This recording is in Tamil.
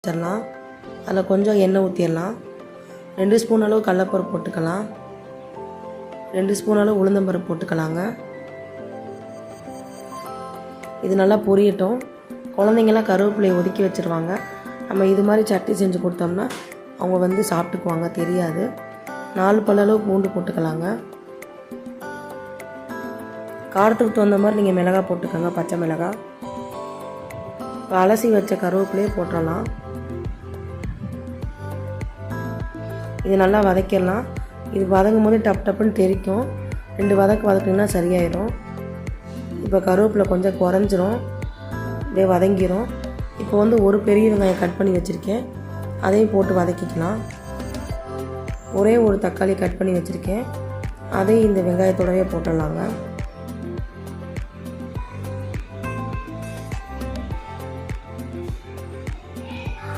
வச்சிடலாம். அதில் கொஞ்சம் எண்ணெய் ஊற்றிடலாம். 2 ஸ்பூன் அளவு கடலப்பருப்பு போட்டுக்கலாம். 2 ஸ்பூன் அளவு உளுந்தம்பருப்பு போட்டுக்கலாங்க. இது நல்லா பொரியட்டும். குழந்தைங்களாம் கருவேப்பிலையை ஒதுக்கி வச்சுருவாங்க. நம்ம இது மாதிரி சட்னி செஞ்சு கொடுத்தோம்னா அவங்க சாப்பிட்டுக்குவாங்க, தெரியாது. 4 பல்லளவு பூண்டு போட்டுக்கலாங்க. காரத்துக்கு தகுந்த மாதிரி நீங்கள் மிளகாய் போட்டுக்கோங்க, பச்சை மிளகாய். அலசி வச்ச கருவேப்பிலையே போட்டுடலாம். இது நல்லா வதக்கிடலாம். இது வதங்கும் போது டப்புன்னு தெரிக்கும். 2 வதக்குனா சரியாயிடும். இப்போ கருவேப்பிலை கொஞ்சம் குறைஞ்சிரும், அப்படியே வதங்கிடும். இப்போ ஒரு பெரிய வெங்காயம் கட் பண்ணி வச்சுருக்கேன், அதையும் போட்டு வதக்கிக்கலாம். ஒரே ஒரு தக்காளி கட் பண்ணி வச்சுருக்கேன், அதையும் இந்த வெங்காயத்தோடவே போட்டுடலாங்க.